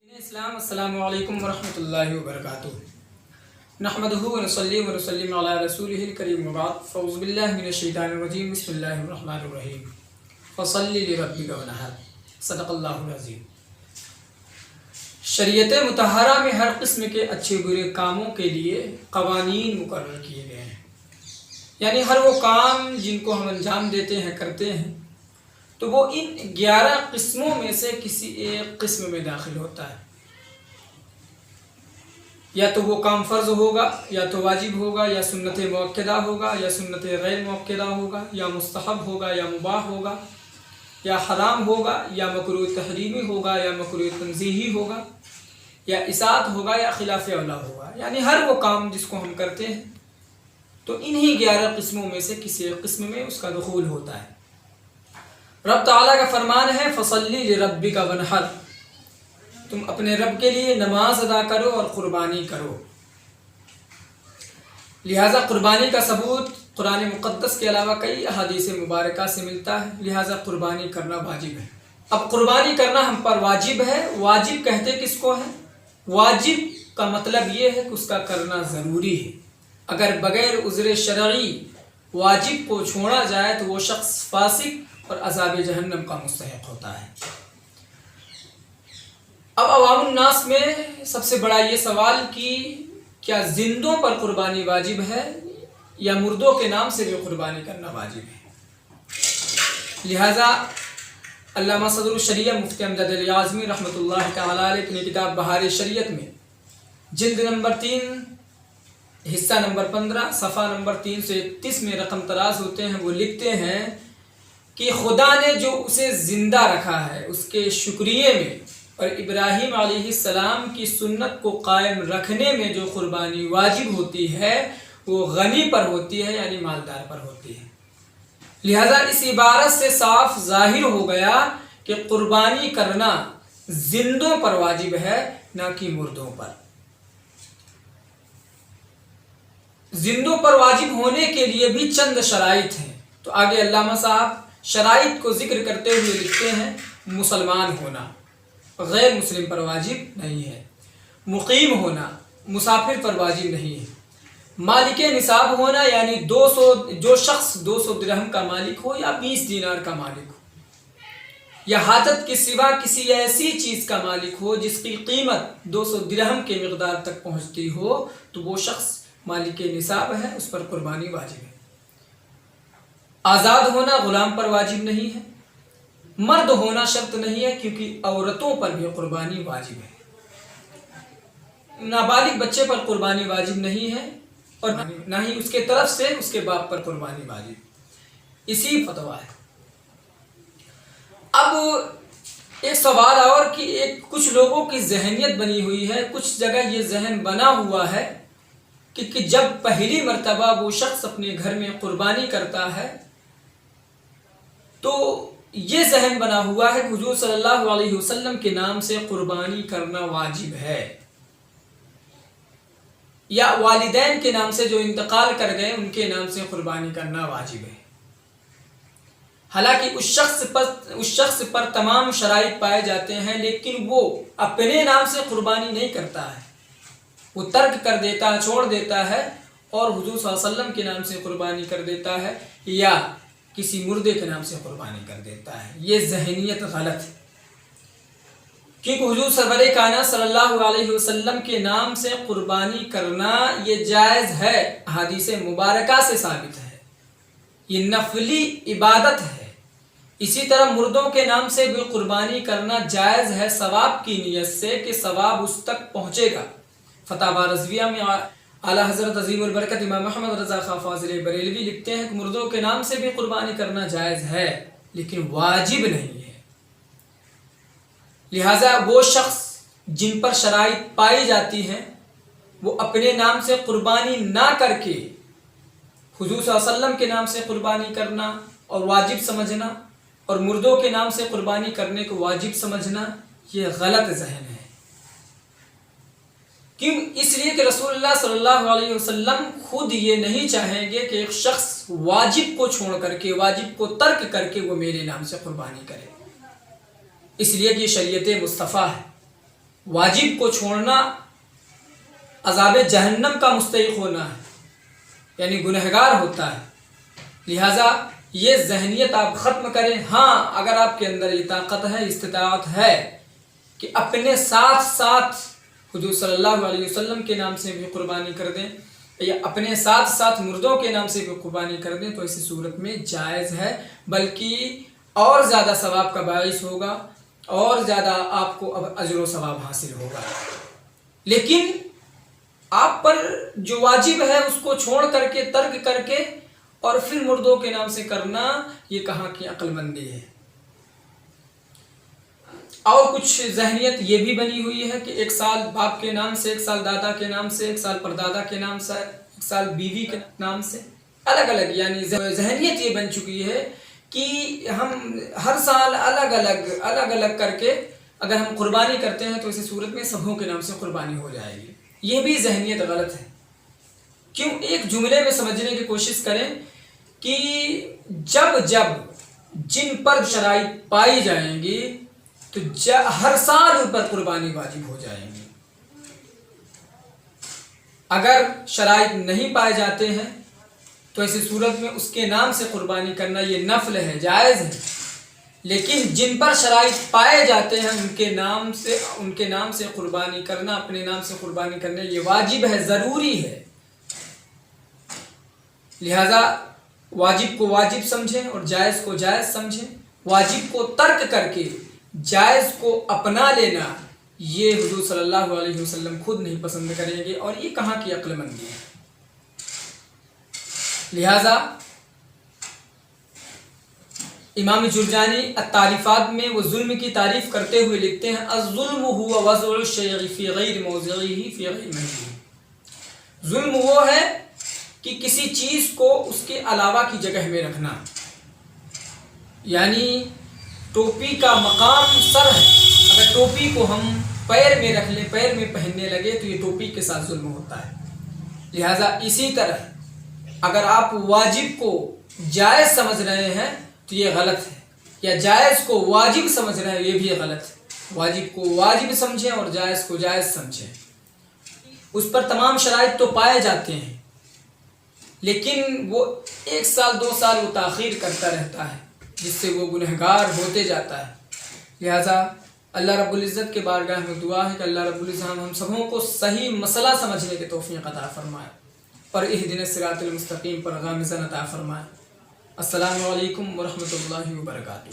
اسلام السلام علیکم ورحمۃ اللہ وبرکاتہ نحمدہ ونصلی ونسلم علی رسولہ الکریم وبعد فاعوذ باللہ من الشیطان الرجیم بسم اللہ الرحمن الرحیم فصلی لربک ونحر صدق اللہ العظیم۔ شریعت مطہرہ میں ہر قسم کے اچھے برے کاموں کے لیے قوانین مقرر کیے گئے ہیں، یعنی ہر وہ کام جن کو ہم انجام دیتے ہیں کرتے ہیں تو وہ ان 11 قسموں میں سے کسی ایک قسم میں داخل ہوتا ہے۔ یا تو وہ کام فرض ہوگا، یا تو واجب ہوگا، یا سنت مؤکدہ ہوگا، یا سنت غیر مؤکدہ ہوگا، یا مستحب ہوگا، یا مباح ہوگا، یا حرام ہوگا، یا مکروہ تحریمی ہوگا، یا مکروہ تنزیہی ہوگا، یا اطاعت ہوگا، یا خلاف اولا ہوگا۔ یعنی ہر وہ کام جس کو ہم کرتے ہیں تو انہی 11 قسموں میں سے کسی ایک قسم میں اس کا دخول ہوتا ہے۔ رب تعالیٰ کا فرمان ہے فصلی لربک ونحر، تم اپنے رب کے لیے نماز ادا کرو اور قربانی کرو۔ لہٰذا قربانی کا ثبوت قرآن مقدس کے علاوہ کئی احادیث مبارکہ سے ملتا ہے، لہٰذا قربانی کرنا واجب ہے۔ اب قربانی کرنا ہم پر واجب ہے۔ واجب کہتے کس کو ہے؟ واجب کا مطلب یہ ہے کہ اس کا کرنا ضروری ہے۔ اگر بغیر عذر شرعی واجب کو چھوڑا جائے تو وہ شخص فاسق اور عذاب جہنم کا مستحق ہوتا ہے۔ اب عوام الناس میں سب سے بڑا یہ سوال کہ کیا زندوں پر قربانی واجب ہے یا مردوں کے نام سے بھی قربانی کرنا واجب ہے؟ لہٰذا علامہ صدر الشریعہ مفتی امجد علی اعظمی رحمۃ اللہ تعالی علیہ اپنی کتاب بہار شریعت میں جلد نمبر 3 حصہ نمبر 15 صفحہ نمبر 331 میں رقم طراز ہوتے ہیں، وہ لکھتے ہیں کہ خدا نے جو اسے زندہ رکھا ہے اس کے شکریے میں اور ابراہیم علیہ السلام کی سنت کو قائم رکھنے میں جو قربانی واجب ہوتی ہے وہ غنی پر ہوتی ہے، یعنی مالدار پر ہوتی ہے۔ لہذا اس عبارت سے صاف ظاہر ہو گیا کہ قربانی کرنا زندوں پر واجب ہے، نہ کہ مردوں پر۔ زندوں پر واجب ہونے کے لیے بھی چند شرائط ہیں، تو آگے علامہ صاحب شرائط کو ذکر کرتے ہوئے لکھتے ہیں: مسلمان ہونا غیر مسلم پر واجب نہیں ہے، مقیم ہونا مسافر پر واجب نہیں ہے، مالک نصاب ہونا یعنی جو شخص 200 درہم کا مالک ہو یا 20 دینار کا مالک ہو، یا حاجت کے سوا کسی ایسی چیز کا مالک ہو جس کی قیمت 200 درہم کے مقدار تک پہنچتی ہو تو وہ شخص مالک نصاب ہے، اس پر قربانی واجب ہے۔ آزاد ہونا غلام پر واجب نہیں ہے، مرد ہونا شرط نہیں ہے کیونکہ عورتوں پر بھی قربانی واجب ہے۔ نابالغ بچے پر قربانی واجب نہیں ہے اور نہ ہی اس کے طرف سے اس کے باپ پر قربانی واجب، اسی فتویٰ ہے۔ اب ایک سوال اور کہ کچھ لوگوں کی ذہنیت بنی ہوئی ہے، کچھ جگہ یہ ذہن بنا ہوا ہے کہ جب پہلی مرتبہ وہ شخص اپنے گھر میں قربانی کرتا ہے تو یہ ذہن بنا ہوا ہے کہ حضور صلی اللہ علیہ وسلم کے نام سے قربانی کرنا واجب ہے، یا والدین کے نام سے جو انتقال کر گئے ان کے نام سے قربانی کرنا واجب ہے۔ حالانکہ اس شخص پر تمام شرائط پائے جاتے ہیں، لیکن وہ اپنے نام سے قربانی نہیں کرتا ہے، وہ ترک کر دیتا ہے، چھوڑ دیتا ہے اور حضور صلی اللہ علیہ وسلم کے نام سے قربانی کر دیتا ہے یا کسی مردے کے نام سے قربانی کر دیتا ہے۔ یہ ذہنیت غلط ہے، کیونکہ حضور سرور کائنات صلی اللہ علیہ وسلم کے نام سے قربانی کرنا یہ جائز ہے، احادیث مبارکہ سے ثابت ہے، یہ نفلی عبادت ہے۔ اسی طرح مردوں کے نام سے بھی قربانی کرنا جائز ہے، ثواب کی نیت سے کہ ثواب اس تک پہنچے گا۔ فتاوی رضویہ میں اعلیٰ حضرت عظیم البرکت امام محمد رضا خان فاضل بریلوی لکھتے ہیں کہ مردوں کے نام سے بھی قربانی کرنا جائز ہے لیکن واجب نہیں ہے۔ لہٰذا وہ شخص جن پر شرائط پائی جاتی ہیں وہ اپنے نام سے قربانی نہ کر کے حضور صلی اللہ علیہ وسلم کے نام سے قربانی کرنا اور واجب سمجھنا اور مردوں کے نام سے قربانی کرنے کو واجب سمجھنا یہ غلط ذہن ہے۔ کیوں؟ اس لیے کہ رسول اللہ صلی اللہ علیہ وسلم خود یہ نہیں چاہیں گے کہ ایک شخص واجب کو چھوڑ کر کے، واجب کو ترک کر کے وہ میرے نام سے قربانی کرے، اس لیے کہ یہ شریعت مصطفیٰ ہے۔ واجب کو چھوڑنا عذاب جہنم کا مستحق ہونا ہے، یعنی گنہگار ہوتا ہے۔ لہٰذا یہ ذہنیت آپ ختم کریں۔ ہاں، اگر آپ کے اندر یہ طاقت ہے، استطاعت ہے کہ اپنے ساتھ ساتھ حضور صلی اللہ علیہ وسلم کے نام سے بھی قربانی کر دیں یا اپنے ساتھ ساتھ مردوں کے نام سے بھی قربانی کر دیں، تو ایسی صورت میں جائز ہے، بلکہ اور زیادہ ثواب کا باعث ہوگا، اور زیادہ آپ کو اب اجر و ثواب حاصل ہوگا۔ لیکن آپ پر جو واجب ہے اس کو چھوڑ کر کے، ترک کر کے، اور پھر مردوں کے نام سے کرنا، یہ کہاں کی عقل مندی ہے۔ اور کچھ ذہنیت یہ بھی بنی ہوئی ہے کہ ایک سال باپ کے نام سے، ایک سال دادا کے نام سے، ایک سال پردادا کے نام سے، ایک سال بیوی کے نام سے، الگ الگ، یعنی ذہنیت یہ بن چکی ہے کہ ہم ہر سال الگ الگ کر کے اگر ہم قربانی کرتے ہیں تو اسی صورت میں سبھوں کے نام سے قربانی ہو جائے گی۔ یہ بھی ذہنیت غلط ہے۔ کیوں؟ ایک جملے میں سمجھنے کی کوشش کریں کہ جب جن پر شرائط پائی جائیں گی تو ہر سال ان پر قربانی واجب ہو جائیں گی۔ اگر شرائط نہیں پائے جاتے ہیں تو ایسی صورت میں اس کے نام سے قربانی کرنا یہ نفل ہے، جائز ہے۔ لیکن جن پر شرائط پائے جاتے ہیں ان کے نام سے قربانی کرنا، اپنے نام سے قربانی کرنا، یہ واجب ہے، ضروری ہے۔ لہذا واجب کو واجب سمجھیں اور جائز کو جائز سمجھیں۔ واجب کو ترک کر کے جائز کو اپنا لینا، یہ حضور صلی اللہ علیہ وسلم خود نہیں پسند کریں گے، اور یہ کہاں کی عقل مندی ہے۔ لہذا امام جرجانی التعریفات میں وہ ظلم کی تعریف کرتے ہوئے لکھتے ہیں: الظلم هو وضع الشيء في غیر موضعه في غیر محله۔ ظلم وہ ہے کہ کسی چیز کو اس کے علاوہ کی جگہ میں رکھنا، یعنی ٹوپی کا مقام سر ہے، اگر ٹوپی کو ہم پیر میں رکھ لیں، پیر میں پہننے لگے تو یہ ٹوپی کے ساتھ ظلم ہوتا ہے۔ لہٰذا اسی طرح اگر آپ واجب کو جائز سمجھ رہے ہیں تو یہ غلط ہے، یا جائز کو واجب سمجھ رہے ہیں، یہ بھی غلط ہے۔ واجب کو واجب سمجھیں اور جائز کو جائز سمجھیں۔ اس پر تمام شرائط تو پائے جاتے ہیں، لیکن وہ 1 سال 2 سال وہ تاخیر کرتا رہتا ہے، جس سے وہ گنہگار ہوتے جاتا ہے۔ لہٰذا اللہ رب العزت کے بارگاہ میں دعا ہے کہ اللہ رب العزت ہم سبوں کو صحیح مسئلہ سمجھنے کی توفیق عطا فرمائے، اور اہدنا الصراط المستقیم پر گامزن عطا فرمائے۔ السلام علیکم ورحمۃ اللہ وبرکاتہ۔